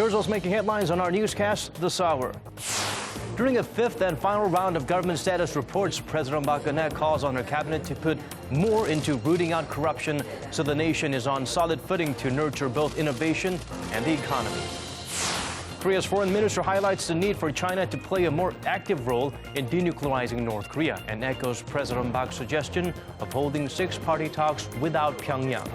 Here's what's making headlines on our newscast this hour. During a fifth and final round of government status reports, President Park calls on her cabinet to put more into rooting out corruption so the nation is on solid footing to nurture both innovation and the economy. Korea's foreign minister highlights the need for China to play a more active role in denuclearizing North Korea and echoes President Park's suggestion of holding six-party talks without Pyongyang.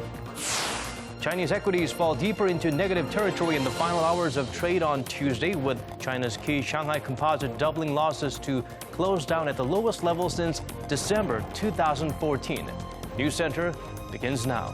Chinese equities fall deeper into negative territory in the final hours of trade on Tuesday, with China's key Shanghai Composite doubling losses to close down at the lowest level since December 2014. News Center begins now.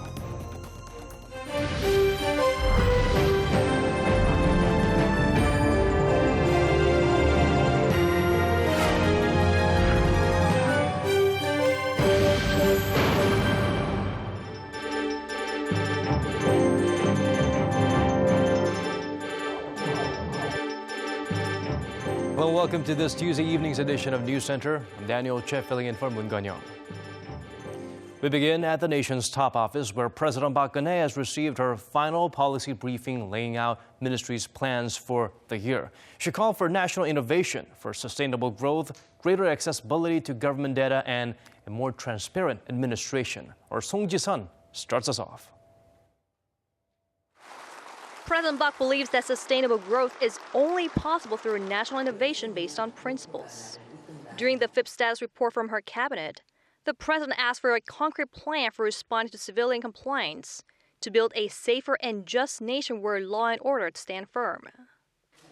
Hello, welcome to this Tuesday evening's edition of News Center. I'm Daniel Che, filling in for Moon Ganyong. We begin at the nation's top office, where President Park has received her final policy briefing laying out ministry's plans for the year. She called for national innovation for sustainable growth, greater accessibility to government data, and a more transparent administration. Our Song Ji-sun starts us off. President Park believes that sustainable growth is only possible through national innovation based on principles. During the fifth status report from her cabinet, the president asked for a concrete plan for responding to civilian complaints to build a safer and just nation where law and order stand firm.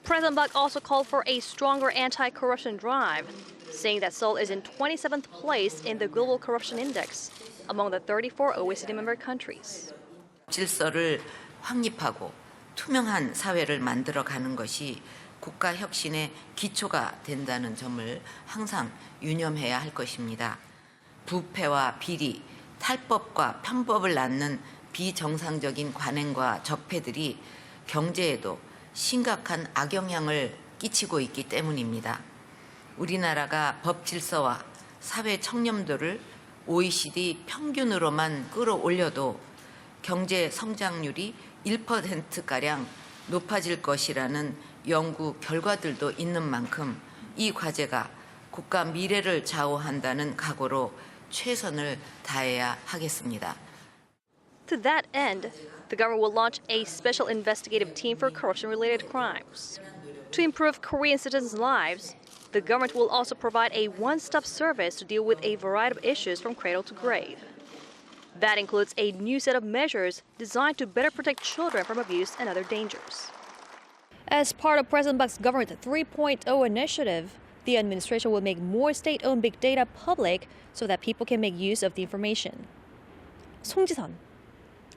President Park also called for a stronger anti-corruption drive, saying that Seoul is in 27th place in the Global Corruption Index among the 34 OECD member countries. 질서를 확립하고 투명한 사회를 만들어가는 것이 국가 혁신의 기초가 된다는 점을 항상 유념해야 할 것입니다. 부패와 비리, 탈법과 편법을 낳는 비정상적인 관행과 적폐들이 경제에도 심각한 악영향을 끼치고 있기 때문입니다. 우리나라가 법 질서와 사회 청렴도를 OECD 평균으로만 끌어올려도 경제 성장률이 1%가량 높아질 것이라는 연구 결과들도 있는 만큼 이 과제가 국가 미래를 좌우한다는 각오로 최선을 다해야 하겠습니다. To that end, the government will launch a special investigative team for corruption-related crimes. To improve Korean citizens' lives, the government will also provide a one-stop service to deal with a variety of issues from cradle to grave. That includes a new set of measures designed to better protect children from abuse and other dangers. As part of President Park's Government 3.0 initiative, the administration will make more state-owned big data public so that people can make use of the information. Song Ji-sun,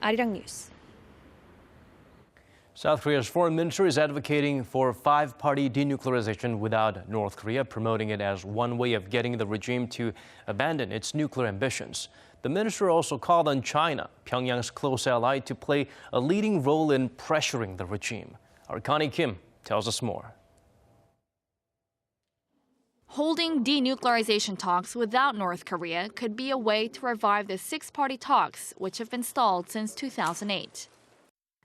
Arirang News. South Korea's foreign minister is advocating for five-party denuclearization without North Korea, promoting it as one way of getting the regime to abandon its nuclear ambitions. The minister also called on China, Pyongyang's close ally, to play a leading role in pressuring the regime. Our Connie Kim tells us more. Holding denuclearization talks without North Korea could be a way to revive the six-party talks, which have been stalled since 2008.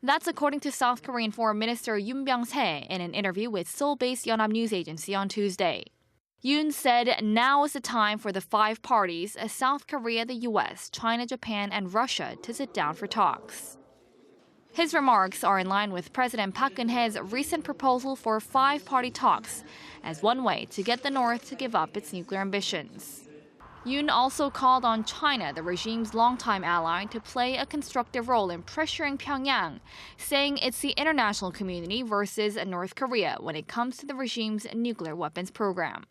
That's according to South Korean Foreign Minister Yoon Byung-se in an interview with Seoul-based Yonhap News Agency on Tuesday. Yoon said now is the time for the five parties, South Korea, the U.S., China, Japan, and Russia, to sit down for talks. His remarks are in line with President Park Geun-hye's recent proposal for five-party talks as one way to get the North to give up its nuclear ambitions. Yoon also called on China, the regime's longtime ally, to play a constructive role in pressuring Pyongyang, saying it's the international community versus North Korea when it comes to the regime's nuclear weapons program.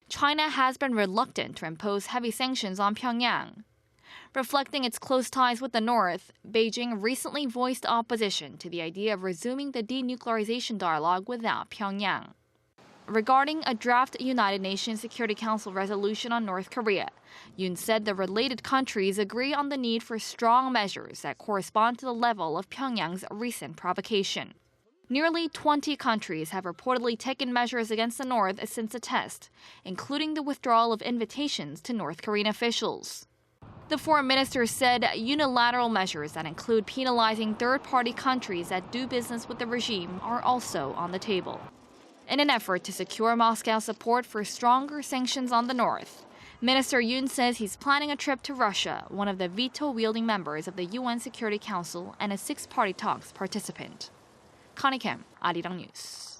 China has been reluctant to impose heavy sanctions on Pyongyang. Reflecting its close ties with the North, Beijing recently voiced opposition to the idea of resuming the denuclearization dialogue without Pyongyang. Regarding a draft United Nations Security Council resolution on North Korea, Yoon said the related countries agree on the need for strong measures that correspond to the level of Pyongyang's recent provocation. Nearly 20 countries have reportedly taken measures against the North since the test, including the withdrawal of invitations to North Korean officials. The foreign minister said unilateral measures that include penalizing third-party countries that do business with the regime are also on the table. In an effort to secure Moscow's support for stronger sanctions on the north, Minister Yoon says he's planning a trip to Russia, one of the veto-wielding members of the UN Security Council and a six-party talks participant. Connie Kim, Arirang News.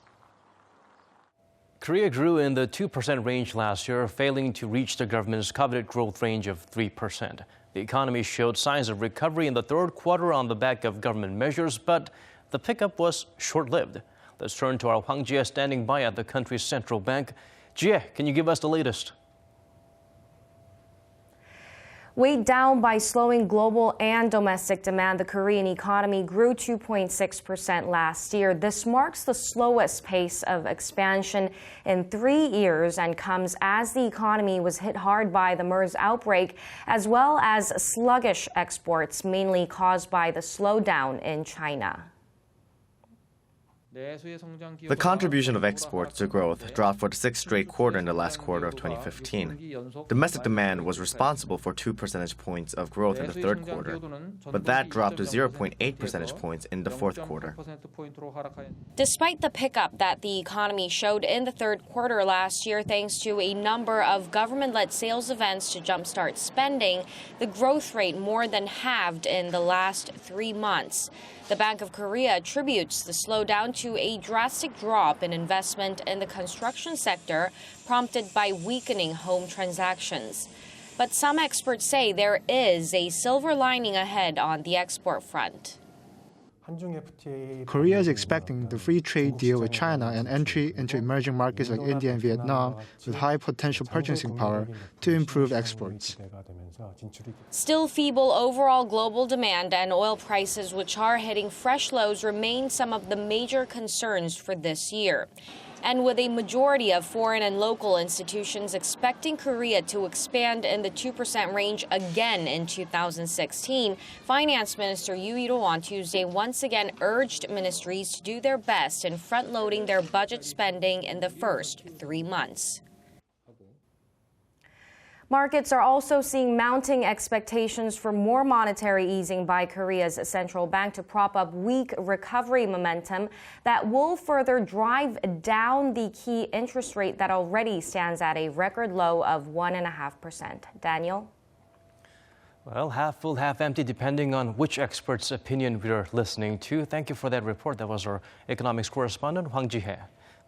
Korea grew in the 2% range last year, failing to reach the government's coveted growth range of 3%. The economy showed signs of recovery in the third quarter on the back of government measures, but the pickup was short-lived. Let's turn to our Hwang Jie standing by at the country's central bank. Jie, can you give us the latest? Weighed down by slowing global and domestic demand, the Korean economy grew 2.6% last year. This marks the slowest pace of expansion in 3 years and comes as the economy was hit hard by the MERS outbreak, as well as sluggish exports, mainly caused by the slowdown in China. The contribution of exports to growth dropped for the sixth straight quarter in the last quarter of 2015. Domestic demand was responsible for 2 percentage points of growth in the third quarter, but that dropped to 0.8 percentage points in the fourth quarter. Despite the pickup that the economy showed in the third quarter last year, thanks to a number of government-led sales events to jumpstart spending, the growth rate more than halved in the last 3 months. The Bank of Korea attributes the slowdown to a drastic drop in investment in the construction sector, prompted by weakening home transactions. But some experts say there is a silver lining ahead on the export front. Korea is expecting the free trade deal with China and entry into emerging markets like India and Vietnam with high potential purchasing power to improve exports. Still feeble overall global demand and oil prices, which are hitting fresh lows, remain some of the major concerns for this year. And with a majority of foreign and local institutions expecting Korea to expand in the 2% range again in 2016, Finance Minister Yoo Il-ho on Tuesday once again urged ministries to do their best in front-loading their budget spending in the first 3 months. Markets are also seeing mounting expectations for more monetary easing by Korea's central bank to prop up weak recovery momentum that will further drive down the key interest rate that already stands at a record low of 1.5%. Daniel? Well, half full, half empty, depending on which expert's opinion we're listening to. Thank you for that report. That was our economics correspondent, Hwang Ji-hye.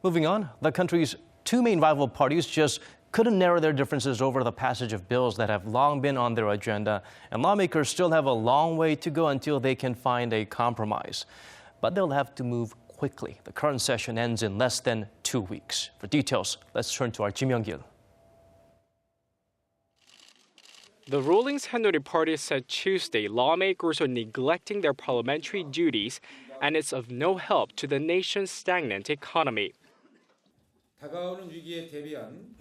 Moving on, the country's two main rival parties just couldn't narrow their differences over the passage of bills that have long been on their agenda, and lawmakers still have a long way to go until they can find a compromise. But they'll have to move quickly. The current session ends in less than 2 weeks. For details, let's turn to our Kim Young-gil. The ruling Saenuri Party said Tuesday lawmakers are neglecting their parliamentary duties, and it's of no help to the nation's stagnant economy.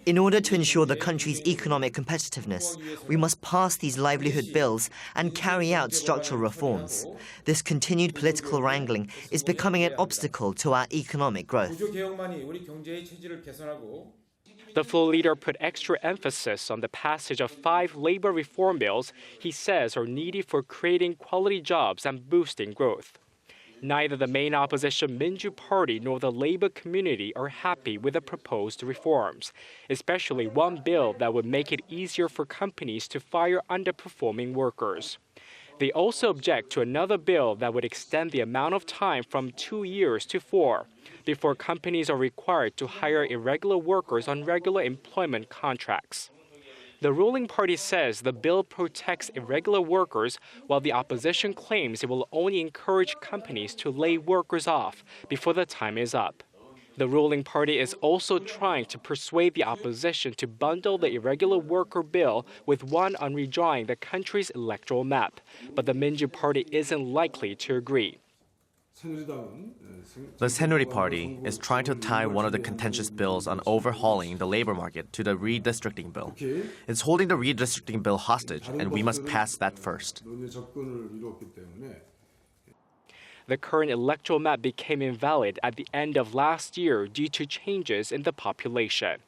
In order to ensure the country's economic competitiveness, we must pass these livelihood bills and carry out structural reforms. This continued political wrangling is becoming an obstacle to our economic growth. The full leader put extra emphasis on the passage of 5 labor reform bills he says are needed for creating quality jobs and boosting growth. Neither the main opposition Minju Party nor the labor community are happy with the proposed reforms, especially one bill that would make it easier for companies to fire underperforming workers. They also object to another bill that would extend the amount of time from 2 years to 4 before companies are required to hire irregular workers on regular employment contracts. The ruling party says the bill protects irregular workers, while the opposition claims it will only encourage companies to lay workers off before the time is up. The ruling party is also trying to persuade the opposition to bundle the irregular worker bill with one on redrawing the country's electoral map, but the Minju Party isn't likely to agree. The Saenuri Party is trying to tie one of the contentious bills on overhauling the labor market to the redistricting bill. It's holding the redistricting bill hostage, and we must pass that first. The current electoral map became invalid at the end of last year due to changes in the population.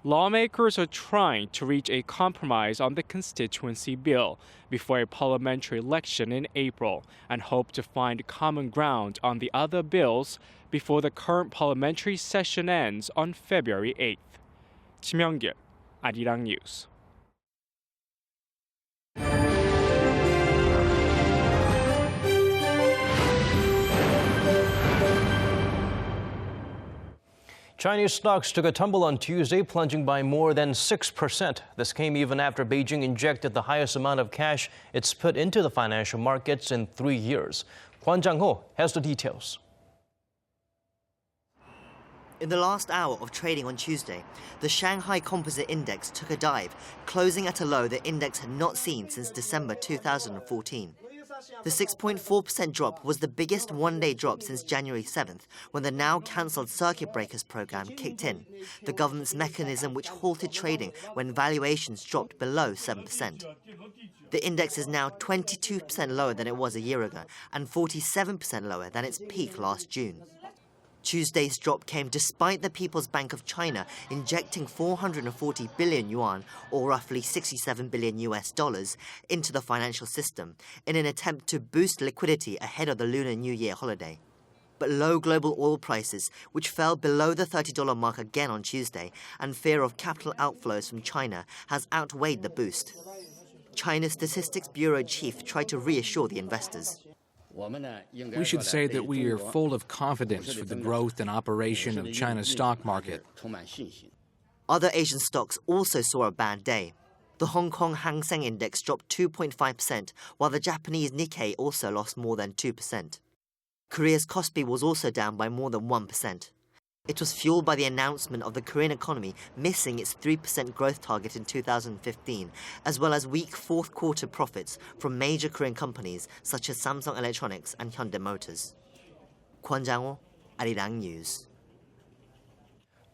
Lawmakers are trying to reach a compromise on the constituency bill before a parliamentary election in April and hope to find common ground on the other bills before the current parliamentary session ends on February 8th. 김영길, Arirang News. Chinese stocks took a tumble on Tuesday, plunging by more than 6%. This came even after Beijing injected the highest amount of cash it's put into the financial markets in 3 years. Kwon Jang-ho has the details. In the last hour of trading on Tuesday, the Shanghai Composite Index took a dive, closing at a low the index had not seen since December 2014. The 6.4% drop was the biggest one-day drop since January 7th, when the now-cancelled circuit breakers program kicked in, the government's mechanism which halted trading when valuations dropped below 7%. The index is now 22% lower than it was a year ago and 47% lower than its peak last June. Tuesday's drop came despite the People's Bank of China injecting 440 billion yuan, or roughly $67 billion into the financial system in an attempt to boost liquidity ahead of the Lunar New Year holiday. But low global oil prices, which fell below the $30 mark again on Tuesday, and fear of capital outflows from China has outweighed the boost. China's Statistics Bureau chief tried to reassure the investors. We should say that we are full of confidence for the growth and operation of China's stock market. Other Asian stocks also saw a bad day. The Hong Kong Hang Seng Index dropped 2.5%, while the Japanese Nikkei also lost more than 2%. Korea's Kospi was also down by more than 1%. It was fueled by the announcement of the Korean economy missing its 3% growth target in 2015, as well as weak fourth-quarter profits from major Korean companies such as Samsung Electronics and Hyundai Motors. Kwon Jang-ho, Arirang News.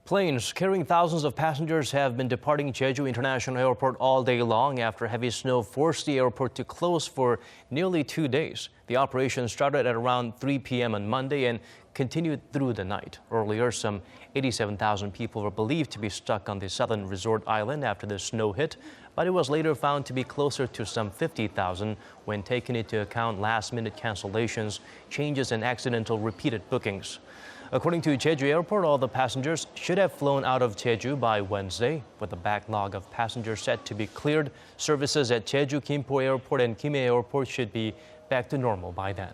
Planes carrying thousands of passengers have been departing Jeju International Airport all day long after heavy snow forced the airport to close for nearly 2 days. The operation started at around 3 p.m. on Monday and continued through the night. Earlier, some 87,000 people were believed to be stuck on the southern resort island after the snow hit, but it was later found to be closer to some 50,000 when taking into account last-minute cancellations, changes, and accidental repeated bookings. According to Jeju Airport, all the passengers should have flown out of Jeju by Wednesday. With a backlog of passengers set to be cleared, services at Jeju Gimpo Airport and Gimhae Airport should be back to normal by then.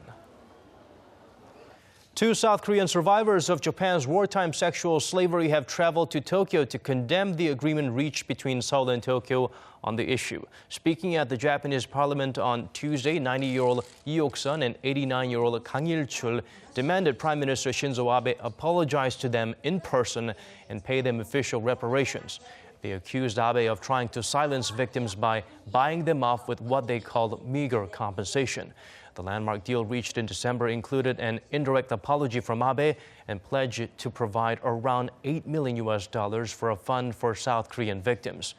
2 South Korean survivors of Japan's wartime sexual slavery have traveled to Tokyo to condemn the agreement reached between Seoul and Tokyo on the issue. Speaking at the Japanese parliament on Tuesday, 90-year-old Lee Ok-sun and 89-year-old Kang Il-chul demanded Prime Minister Shinzo Abe apologize to them in person and pay them official reparations. They accused Abe of trying to silence victims by buying them off with what they called meager compensation. The landmark deal reached in December included an indirect apology from Abe and pledged to provide around $8 million for a fund for South Korean victims.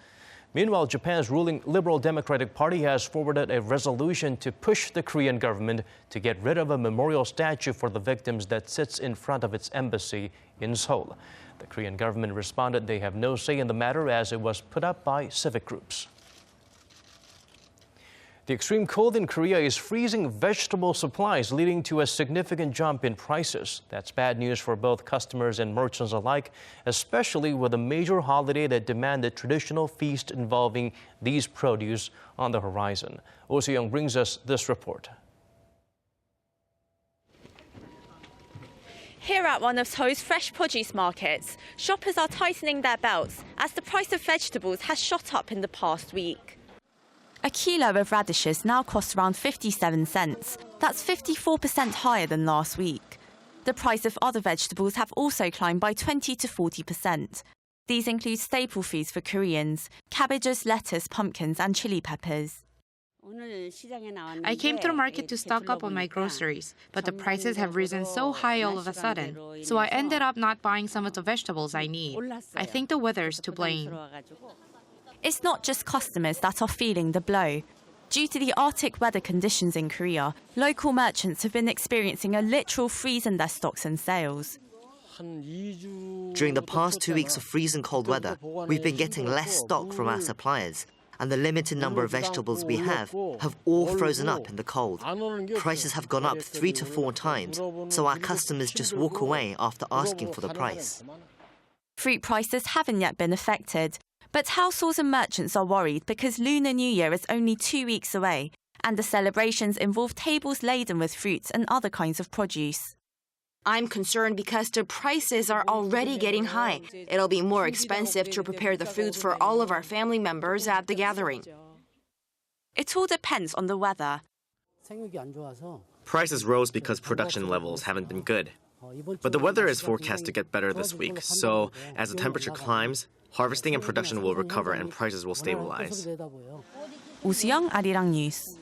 Meanwhile, Japan's ruling Liberal Democratic Party has forwarded a resolution to push the Korean government to get rid of a memorial statue for the victims that sits in front of its embassy in Seoul. The Korean government responded they have no say in the matter as it was put up by civic groups. The extreme cold in Korea is freezing vegetable supplies, leading to a significant jump in prices. That's bad news for both customers and merchants alike, especially with a major holiday that demanded traditional feast involving these produce on the horizon. Oh Se-young brings us this report. Here at one of Seoul's fresh produce markets, shoppers are tightening their belts as the price of vegetables has shot up in the past week. A kilo of radishes now costs around 57 cents. That's 54% higher than last week. The price of other vegetables have also climbed by 20 to 40%. These include staple foods for Koreans: cabbages, lettuce, pumpkins and chili peppers. I came to the market to stock up on my groceries, but the prices have risen so high all of a sudden, so I ended up not buying some of the vegetables I need. I think the weather's to blame. It's not just customers that are feeling the blow. Due to the Arctic weather conditions in Korea, local merchants have been experiencing a literal freeze in their stocks and sales. During the past 2 weeks of freezing cold weather, we've been getting less stock from our suppliers, and the limited number of vegetables we have all frozen up in the cold. Prices have gone up 3 to 4 times, so our customers just walk away after asking for the price. Fruit prices haven't yet been affected, but households and merchants are worried because Lunar New Year is only 2 weeks away, and the celebrations involve tables laden with fruits and other kinds of produce. I'm concerned because the prices are already getting high. It'll be more expensive to prepare the foods for all of our family members at the gathering. It all depends on the weather. Prices rose because production levels haven't been good. But the weather is forecast to get better this week, so as the temperature climbs, harvesting and production will recover and prices will stabilize. 우수영, Arirang News.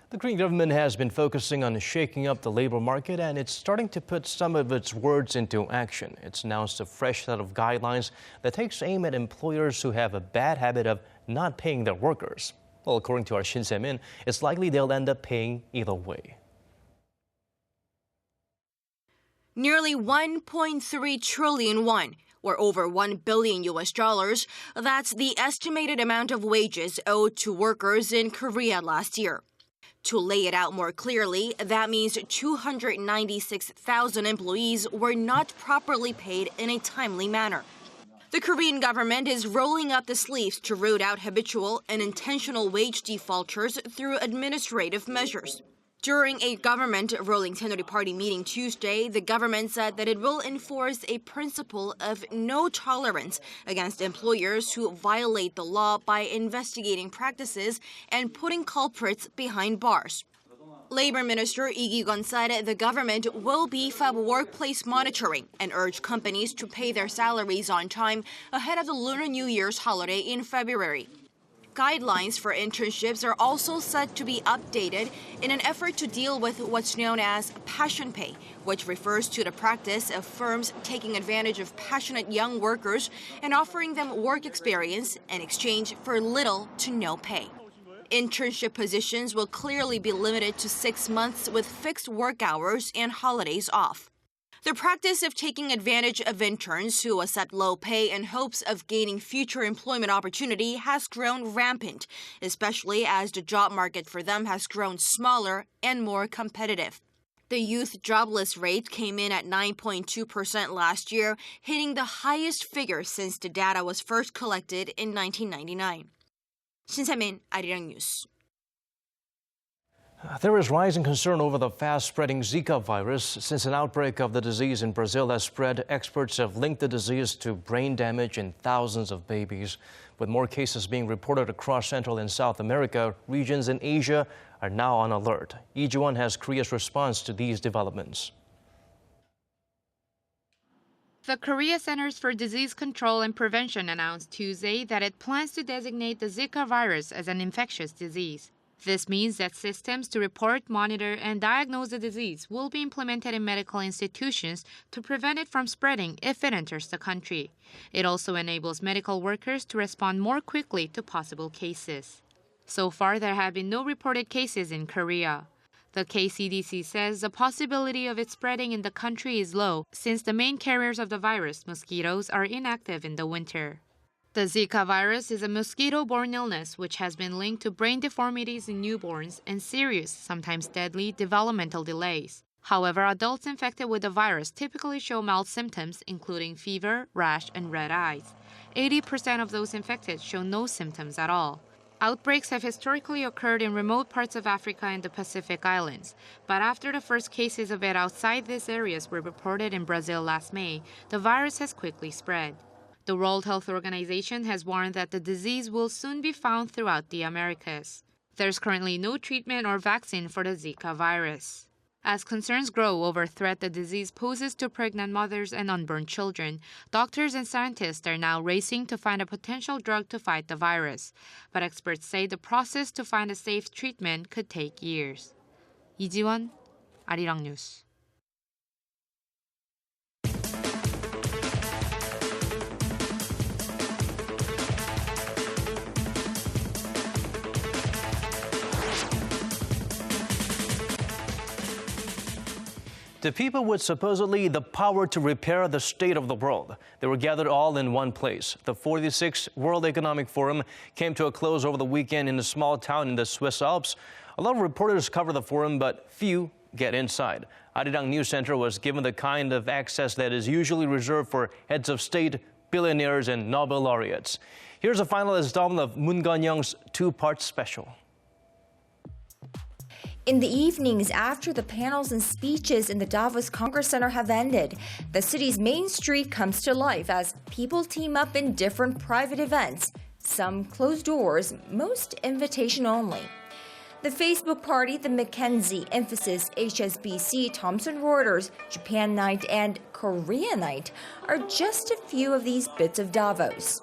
The Korean government has been focusing on shaking up the labor market, and it's starting to put some of its words into action. It's announced a fresh set of guidelines that takes aim at employers who have a bad habit of not paying their workers. Well, according to our Shin Se-min, it's likely they'll end up paying either way. Nearly 1.3 trillion won, or over $1 billion. That's the estimated amount of wages owed to workers in Korea last year. To lay it out more clearly, that means 296,000 employees were not properly paid in a timely manner. The Korean government is rolling up the sleeves to root out habitual and intentional wage defaulters through administrative measures. During a government ruling Tenori Party meeting Tuesday, the government said that it will enforce a principle of no tolerance against employers who violate the law by investigating practices and putting culprits behind bars. Labor Minister Lee Ki-gon said the government will beef up workplace monitoring and urge companies to pay their salaries on time ahead of the Lunar New Year's holiday in February. Guidelines for internships are also set to be updated in an effort to deal with what's known as passion pay, which refers to the practice of firms taking advantage of passionate young workers and offering them work experience in exchange for little to no pay. Internship positions will clearly be limited to 6 months with fixed work hours and holidays off. The practice of taking advantage of interns who accept low pay in hopes of gaining future employment opportunity has grown rampant, especially as the job market for them has grown smaller and more competitive. The youth jobless rate came in at 9.2% last year, hitting the highest figure since the data was first collected in 1999. Shin Se-min, Arirang News. There is rising concern over the fast-spreading Zika virus. Since an outbreak of the disease in Brazil has spread, experts have linked the disease to brain damage in thousands of babies. With more cases being reported across Central and South America, regions in Asia are now on alert. Lee Ji-won has Korea's response to these developments. The Korea Centers for Disease Control and Prevention announced Tuesday that it plans to designate the Zika virus as an infectious disease. This means that systems to report, monitor, and diagnose the disease will be implemented in medical institutions to prevent it from spreading if it enters the country. It also enables medical workers to respond more quickly to possible cases. So far, there have been no reported cases in Korea. The KCDC says the possibility of it spreading in the country is low since the main carriers of the virus, mosquitoes, are inactive in the winter. The Zika virus is a mosquito-borne illness which has been linked to brain deformities in newborns and serious, sometimes deadly, developmental delays. However, adults infected with the virus typically show mild symptoms, including fever, rash, and red eyes. 80% of those infected show no symptoms at all. Outbreaks have historically occurred in remote parts of Africa and the Pacific Islands, but after the first cases of it outside these areas were reported in Brazil last May, the virus has quickly spread. The World Health Organization has warned that the disease will soon be found throughout the Americas. There's currently no treatment or vaccine for the Zika virus. As concerns grow over the threat the disease poses to pregnant mothers and unborn children, doctors and scientists are now racing to find a potential drug to fight the virus. But experts say the process to find a safe treatment could take years. Lee Ji-won, Arirang News. To people with supposedly the power to repair the state of the world. They were gathered all in one place. The 46th World Economic Forum came to a close over the weekend in a small town in the Swiss Alps. A lot of reporters cover the forum, but few get inside. Arirang News Center was given the kind of access that is usually reserved for heads of state, billionaires, and Nobel laureates. Here's a final installment of Moon Gun-young's two-part special. In the evenings after the panels and speeches in the Davos Congress Center have ended, the city's main street comes to life as people team up in different private events. Some closed doors, most invitation only. The Facebook Party, the Mackenzie, Emphasis, HSBC, Thomson Reuters, Japan Night, and Korea Night are just a few of these bits of Davos.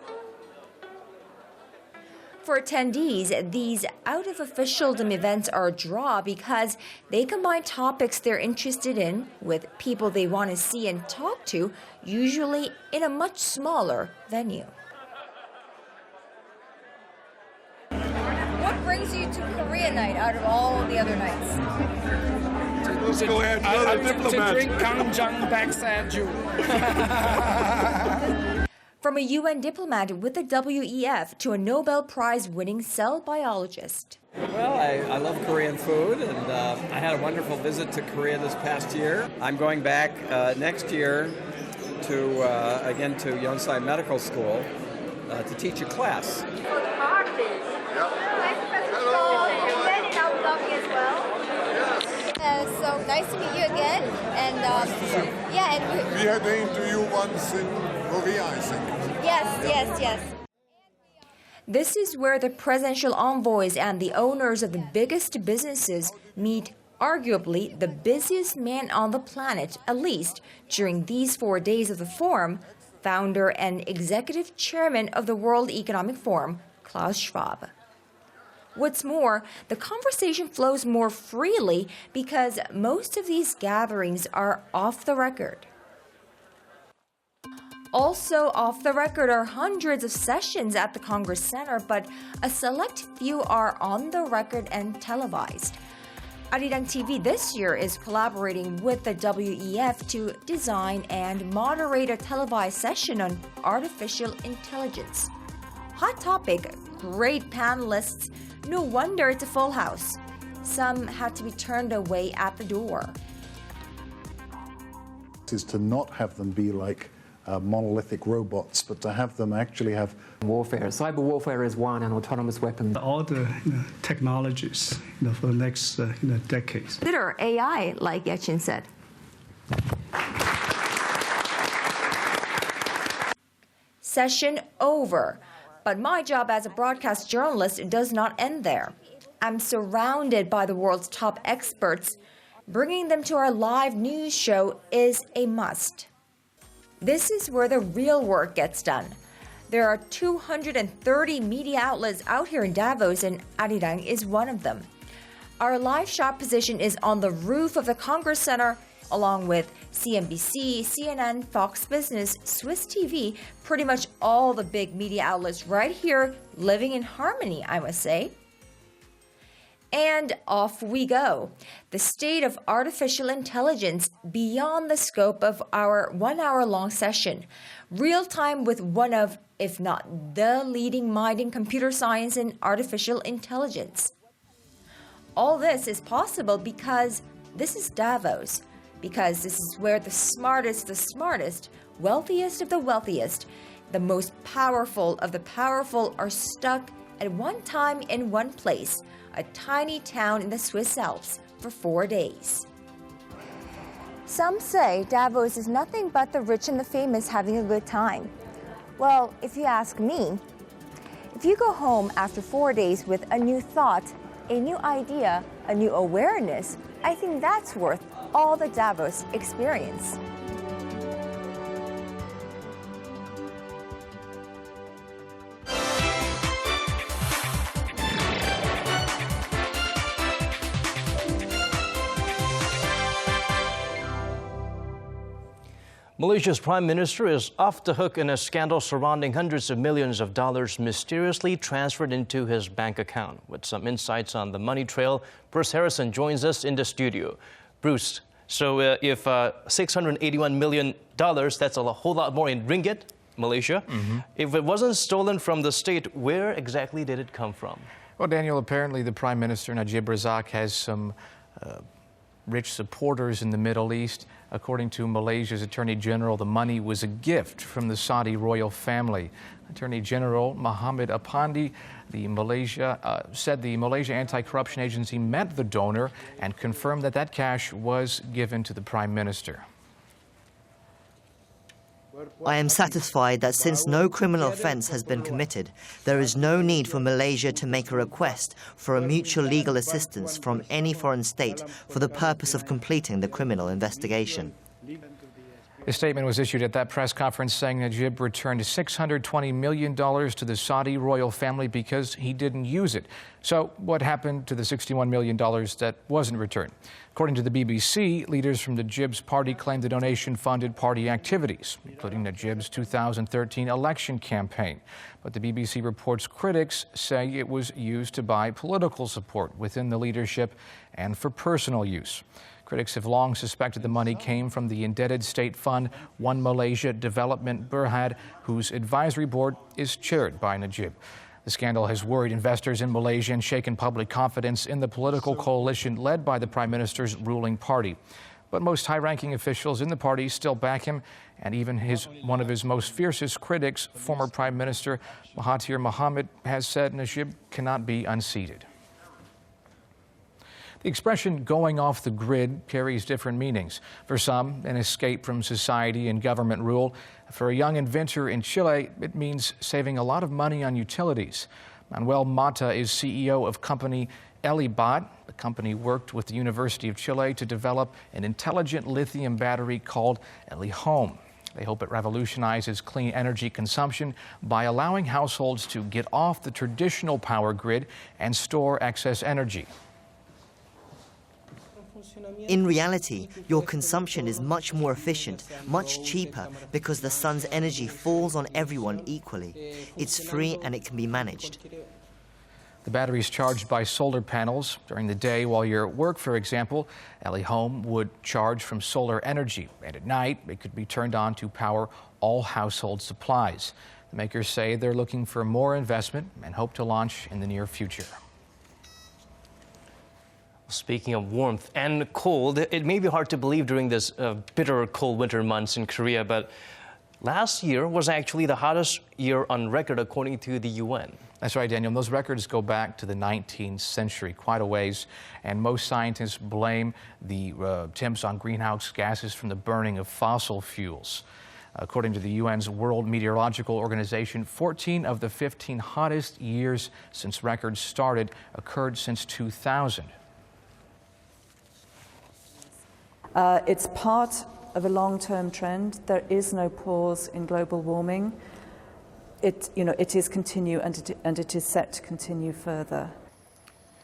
For attendees, these out-of-officialdom events are a draw because they combine topics they're interested in with people they want to see and talk to, usually in a much smaller venue. What brings you to Korea Night out of all the other nights? To drink Gangjang Baksat Jeju. From a UN diplomat with the WEF to a Nobel Prize-winning cell biologist. Well, I love Korean food, and I had a wonderful visit to Korea this past year. I'm going back next year to, again, to Yonsei Medical School to teach a class. So nice to meet you again. And we had to interview once in Korea, I think. Yes. This is where the presidential envoys and the owners of the biggest businesses meet arguably the busiest man on the planet, at least during these 4 days of the forum, founder and executive chairman of the World Economic Forum, Klaus Schwab. What's more, the conversation flows more freely because most of these gatherings are off the record. Also off the record are hundreds of sessions at the Congress Center, but a select few are on the record and televised. Arirang TV this year is collaborating with the WEF to design and moderate a televised session on artificial intelligence. Hot topic, great panelists. No wonder it's a full house. Some had to be turned away at the door. Is to not have them be like monolithic robots, but to have them actually have warfare. Cyber warfare is one, and autonomous weapons. All the technologies for the next decades. Consider AI, like Yechin said. Session over. But my job as a broadcast journalist does not end there. I'm surrounded by the world's top experts. Bringing them to our live news show is a must. This is where the real work gets done. There are 230 media outlets out here in Davos, and Arirang is one of them. Our live shot position is on the roof of the Congress Center, along with CNBC, CNN, Fox Business, Swiss TV, pretty much all the big media outlets right here, living in harmony, I must say. And off we go. The state of artificial intelligence beyond the scope of our 1 hour-long session. Real time with one of, if not the leading mind in computer science and artificial intelligence. All this is possible because this is Davos. Because this is where the smartest, wealthiest of the wealthiest, the most powerful of the powerful are stuck at one time in one place, a tiny town in the Swiss Alps, for 4 days. Some say Davos is nothing but the rich and the famous having a good time. Well, if you ask me, if you go home after 4 days with a new thought, a new idea, a new awareness, I think that's worth all the Davos experience. Malaysia's Prime Minister is off the hook in a scandal surrounding hundreds of millions of dollars mysteriously transferred into his bank account. With some insights on the money trail, Bruce Harrison joins us in the studio. Bruce, So if $681 million, that's a whole lot more in ringgit, Malaysia. If it wasn't stolen from the state, where exactly did it come from? Well, Daniel, apparently the Prime Minister Najib Razak has some rich supporters in the Middle East. According to Malaysia's Attorney General, the money was a gift from the Saudi royal family. Attorney General Muhammad Apandi said the Malaysia Anti-Corruption Agency met the donor and confirmed that that cash was given to the Prime Minister. I am satisfied that since no criminal offence has been committed, there is no need for Malaysia to make a request for a mutual legal assistance from any foreign state for the purpose of completing the criminal investigation. A statement was issued at that press conference saying Najib returned $620 million to the Saudi royal family because he didn't use it. So what happened to the $61 million that wasn't returned? According to the BBC, leaders from Najib's party claimed the donation funded party activities, including Najib's 2013 election campaign. But the BBC reports critics say it was used to buy political support within the leadership and for personal use. Critics have long suspected the money came from the indebted state fund One Malaysia Development Berhad, whose advisory board is chaired by Najib. The scandal has worried investors in Malaysia and shaken public confidence in the political coalition led by the Prime Minister's ruling party. But most high-ranking officials in the party still back him, and even one of his most fiercest critics, former Prime Minister Mahathir Mohamad, has said Najib cannot be unseated. The expression going off the grid carries different meanings. For some, an escape from society and government rule. For a young inventor in Chile, it means saving a lot of money on utilities. Manuel Mata is CEO of company Elibot. The company worked with the University of Chile to develop an intelligent lithium battery called Elihome. They hope it revolutionizes clean energy consumption by allowing households to get off the traditional power grid and store excess energy. In reality, your consumption is much more efficient, much cheaper, because the sun's energy falls on everyone equally. It's free and it can be managed. The battery is charged by solar panels. During the day while you're at work, for example, Elihome would charge from solar energy, and at night it could be turned on to power all household supplies. The makers say they're looking for more investment and hope to launch in the near future. Speaking of warmth and cold, it may be hard to believe during this bitter cold winter months in Korea, but last year was actually the hottest year on record according to the UN. That's right, Daniel. Those records go back to the 19th century, quite a ways, and most scientists blame the temps on greenhouse gases from the burning of fossil fuels. According to the UN's World Meteorological Organization, 14 of the 15 hottest years since records started occurred since 2000. It's part of a long-term trend. There is no pause in global warming. It is continue and it is set to continue further.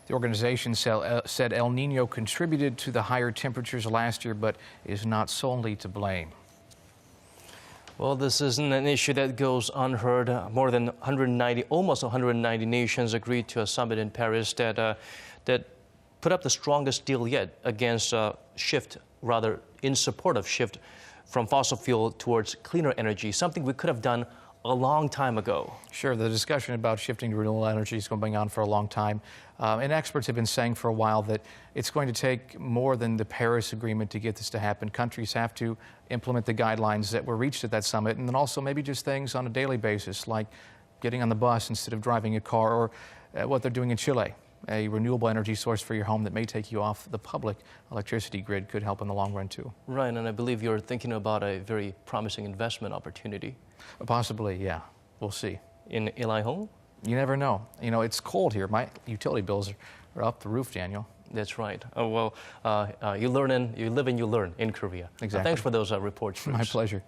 The organization said El Nino contributed to the higher temperatures last year, but is not solely to blame. Well, this isn't an issue that goes unheard. More than almost 190 nations agreed to a summit in Paris that put up the strongest deal yet against in support of shift from fossil fuel towards cleaner energy, something we could have done a long time ago. Sure, the discussion about shifting to renewable energy is going on for a long time. And experts have been saying for a while that it's going to take more than the Paris Agreement to get this to happen. Countries have to implement the guidelines that were reached at that summit, and then also maybe just things on a daily basis, like getting on the bus instead of driving a car, or what they're doing in Chile. A renewable energy source for your home that may take you off the public electricity grid could help in the long run, too. Right, and I believe you're thinking about a very promising investment opportunity. Possibly, yeah. We'll see. In Elihome? You never know. You know, it's cold here. My utility bills are up the roof, Daniel. That's right. Oh, well, you live and you learn in Korea. Exactly. Thanks for those reports, Bruce. My pleasure.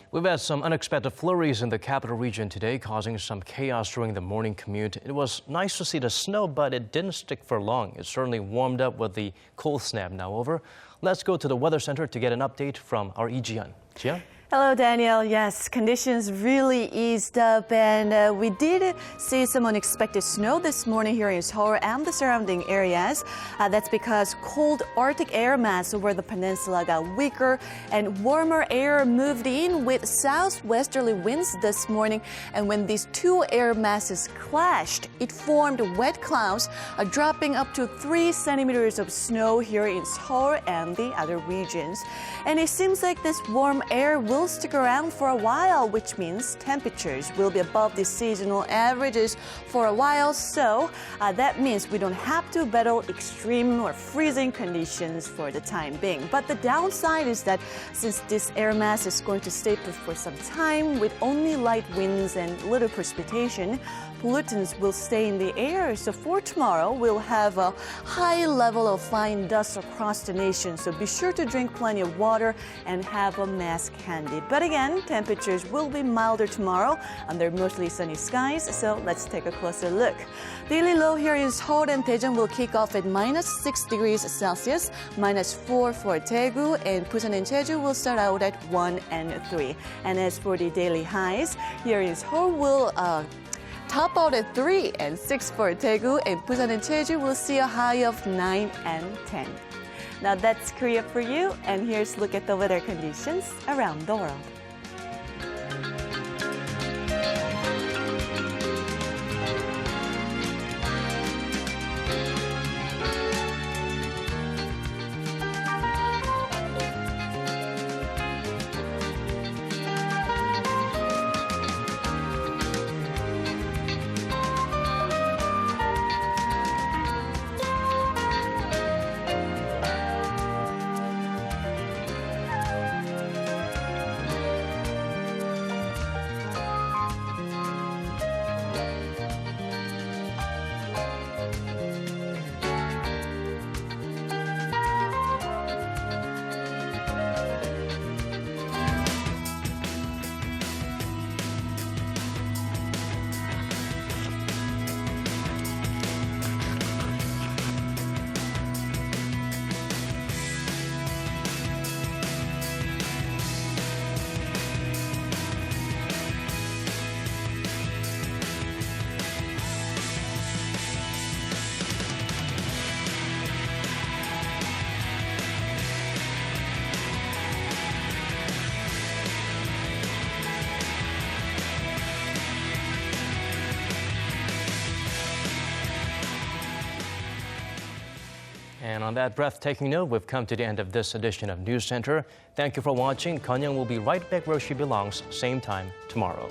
We've had some unexpected flurries in the capital region today, causing some chaos during the morning commute. It was nice to see the snow, but it didn't stick for long. It certainly warmed up with the cold snap now over. Let's go to the weather center to get an update from our Lee Ji-yeon. Ji-yeon? Hello, Daniel. Yes, conditions really eased up, and we did see some unexpected snow this morning here in Seoul and the surrounding areas. That's because cold Arctic air mass over the peninsula got weaker, and warmer air moved in with southwesterly winds this morning. And when these two air masses clashed, it formed wet clouds, dropping up to 3 centimeters of snow here in Seoul and the other regions. And it seems like this warm air will stick around for a while, which means temperatures will be above the seasonal averages for a while. So that means we don't have to battle extreme or freezing conditions for the time being. But the downside is that since this air mass is going to stay put for some time with only light winds and little precipitation, pollutants will stay in the air. So for tomorrow, we'll have a high level of fine dust across the nation. So be sure to drink plenty of water and have a mask handy. But again, temperatures will be milder tomorrow under mostly sunny skies. So let's take a closer look. Daily low here in Seoul and Daejeon will kick off at -6 degrees Celsius, -4 for Daegu, and Busan and Jeju will start out at 1 and 3. And as for the daily highs, here in Seoul will top out at 3 and 6 for Daegu, and Busan and Jeju will see a high of 9 and 10. Now that's Korea for you, and here's a look at the weather conditions around the world. And on that breathtaking note, we've come to the end of this edition of News Center. Thank you for watching. Kanyang will be right back where she belongs, same time tomorrow.